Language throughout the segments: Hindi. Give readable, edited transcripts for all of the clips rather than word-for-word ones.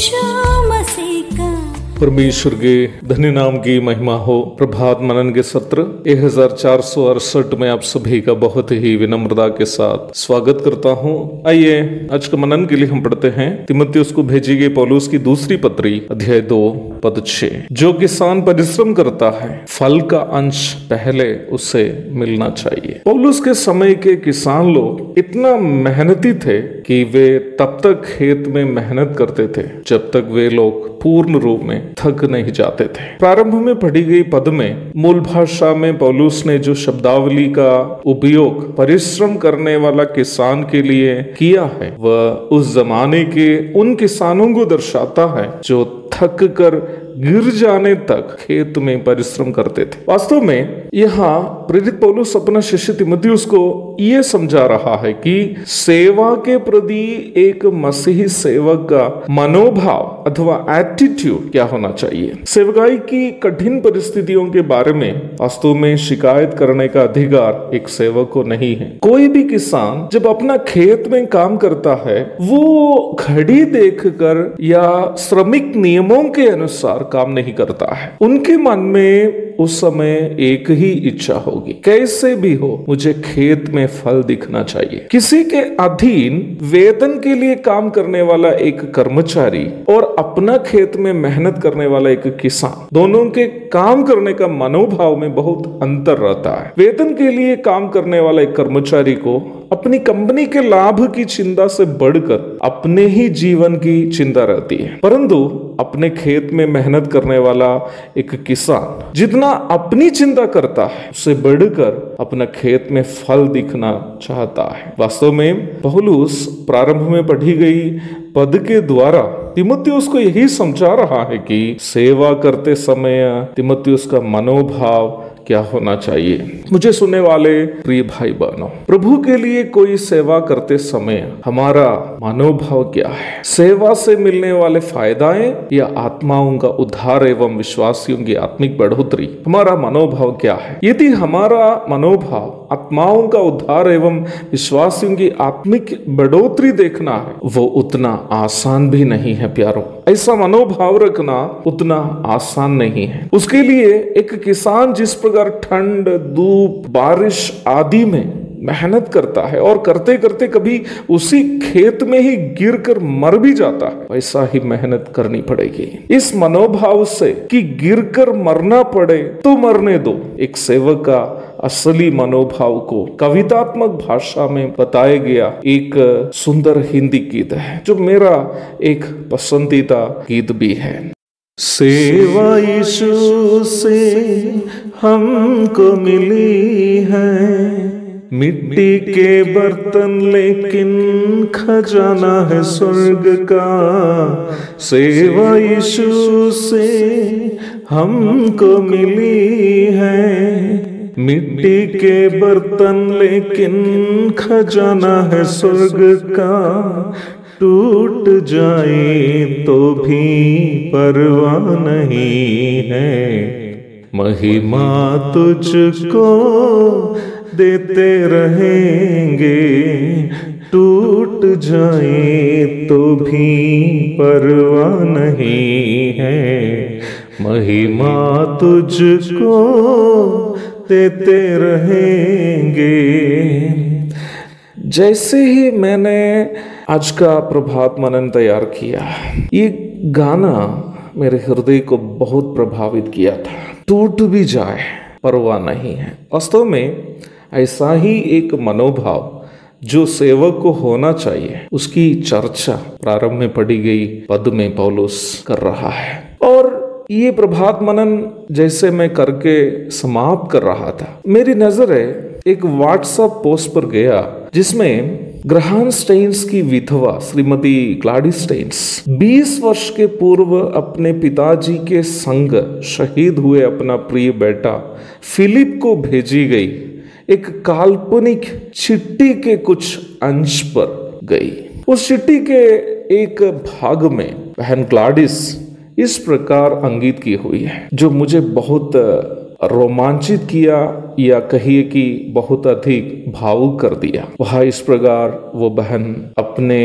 यीशु मसीह का। परमेश्वर के धन्य नाम की महिमा हो। प्रभात मनन के सत्र 1468 में आप सभी का बहुत ही विनम्रता के साथ स्वागत करता हूं। आइए आज के मनन के लिए हम पढ़ते हैं तीमुथियुस को भेजी गई पौलुस की दूसरी पत्री अध्याय 2 पद 6। जो किसान परिश्रम करता है फल का अंश पहले उसे मिलना चाहिए। पौलुस के समय के किसान लोग इतना मेहनती थे कि वे तब तक खेत में मेहनत करते थे जब तक वे लोग पूर्ण रूप में थक नहीं जाते थे। प्रारंभ में पढ़ी गई पद में मूल भाषा में पौलुस ने जो शब्दावली का उपयोग परिश्रम करने वाला किसान के लिए किया है वह उस जमाने के उन किसानों को दर्शाता है जो थक कर गिर जाने तक खेत में परिश्रम करते थे। वास्तव में यहाँ प्रेरित पौलुस अपना शिष्य तीमुथियुस को यह समझा रहा है कि सेवा के प्रति एक मसीही सेवक का मनोभाव अथवा एटीट्यूड क्या होना चाहिए। सेवकाई की कठिन परिस्थितियों के बारे में वास्तव में शिकायत करने का अधिकार एक सेवक को नहीं है। कोई भी किसान जब अपना खेत में काम करता है वो घड़ी देखकर या श्रमिक नियमों के अनुसार काम नहीं करता है। उनके मन में उस समय एक ही इच्छा होगी, कैसे भी हो मुझे खेत में फल दिखना चाहिए। किसी के अधीन वेतन के लिए काम करने वाला एक कर्मचारी और अपना खेत में मेहनत करने वाला एक किसान, दोनों के काम करने का मनोभाव में बहुत अंतर रहता है। वेतन के लिए काम करने वाला एक कर्मचारी को अपनी कंपनी के लाभ की चिंता से बढ़कर अपने ही जीवन की चिंता रहती है, परंतु अपने खेत में मेहनत करने वाला एक किसान जितना अपनी चिंता करता है उससे बढ़कर अपना खेत में फल दिखना चाहता है। वास्तव में पौलुस प्रारंभ में पढ़ी गई पद के द्वारा तीमुथियुस को यही समझा रहा है कि सेवा करते समय तीमुथियुस का मनोभाव क्या होना चाहिए। मुझे सुनने वाले प्रिय भाई बहनों, प्रभु के लिए कोई सेवा करते समय हमारा मनोभाव क्या है? सेवा से मिलने वाले फायदाएं या आत्माओं का उद्धार एवं विश्वासियों की आत्मिक बढ़ोतरी? हमारा मनोभाव क्या है? यदि हमारा मनोभाव आत्माओं का उद्धार एवं विश्वासियों की आत्मिक बढ़ोतरी देखना है वो उतना आसान भी नहीं है प्यारों। ऐसा मनोभाव रखना उतना आसान नहीं है। उसके लिए एक किसान जिस प्रकार ठंड, धूप, बारिश आदि में मेहनत करता है और करते करते कभी उसी खेत में ही गिरकर मर भी जाता है, वैसा ही मेहनत करनी पड़ेगी। इस मनोभाव से कि गिरकर मरना पड़े तो मरने दो, एक सेवक का असली मनोभाव को कवितात्मक भाषा में बताया गया एक सुंदर हिंदी गीत है जो मेरा एक पसंदीदा गीत भी है। सेवा यीशु से हमको मिली है, मिट्टी के बर्तन लेकिन खजाना है स्वर्ग का। सेवा यीशु से हमको मिली है, मिट्टी के बर्तन लेकिन खजाना है स्वर्ग का। टूट जाए तो भी परवाह नहीं है, महिमा तुझको देते रहेंगे। टूट जाए तो भी परवाह नहीं है, महिमा तुझको देते रहेंगे। जैसे ही मैंने आज का प्रभात मनन तैयार किया, ये गाना मेरे हृदय को बहुत प्रभावित किया था। टूट भी जाए परवाह नहीं है। वास्तव में ऐसा ही एक मनोभाव जो सेवक को होना चाहिए उसकी चर्चा प्रारंभ में पढ़ी गई पद में पौलुस कर रहा है। और ये प्रभात मनन जैसे मैं करके समाप्त कर रहा था, मेरी नजरें एक व्हाट्सएप पोस्ट पर गया जिसमें ग्रहाम स्टेन्स की विधवा श्रीमती ग्लाडिस स्टेन्स 20 वर्ष के पूर्व अपने पिताजी के संग शहीद हुए अपना प्रिय बेटा फिलिप को भेजी गई एक काल्पनिक चिट्ठी के कुछ अंश पर गई। उस चिट्ठी के एक भाग में बहन ग्लाडिस इस प्रकार अंकित की हुई है जो मुझे बहुत रोमांचित किया या कहिए कि बहुत अधिक भावुक कर दिया। वह इस प्रकार वो बहन अपने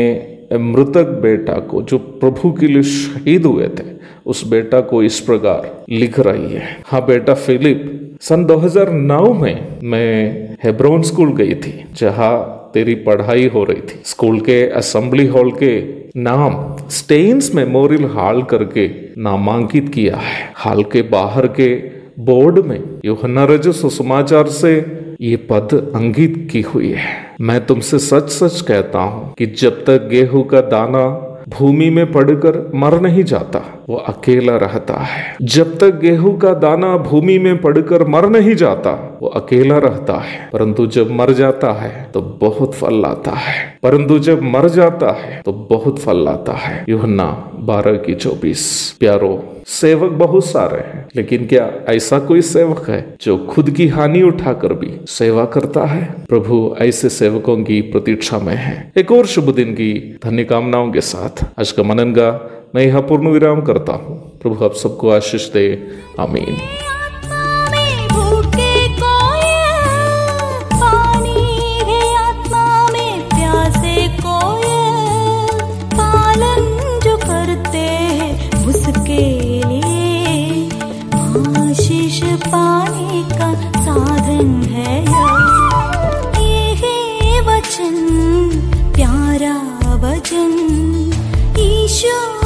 मृतक बेटा को, जो प्रभु के लिए शहीद हुए थे, उस बेटा को इस प्रकार लिख रही है। हाँ बेटा फिलिप, सन 2009 में मैं हेब्रोन स्कूल गई थी, जहाँ तेरी पढ़ाई हो रही थी। स्कूल के असेंबली हॉल के नाम स्टेन्स मेमोरियल हॉल करके नामांकित किया है। हॉल के बाहर के बोर्ड में यूहन्ना रजू सुसमाचार से ये पद अंकित की हुई है। मैं तुमसे सच सच कहता हूँ कि जब तक गेहूं का दाना भूमि में पड़कर मर नहीं जाता, वो अकेला रहता है। जब तक गेहूं का दाना भूमि में पड़कर मर नहीं जाता, वो अकेला रहता है। परंतु जब मर जाता है तो बहुत फल लाता है। परंतु जब मर जाता है तो बहुत फल लाता है। यूहन्ना 12:24। प्यारो, सेवक बहुत सारे हैं, लेकिन क्या ऐसा कोई सेवक है जो खुद की हानि उठाकर भी सेवा करता है? प्रभु ऐसे सेवकों की प्रतीक्षा में है। एक और शुभ दिन की धन्य कामनाओं के साथ आज का मनन का मैं यहाँ पूर्ण विराम करता हूँ। प्रभु आप सबको आशीष दे। आमीन। पाने का साधन है ये वचन, प्यारा वचन ईशो।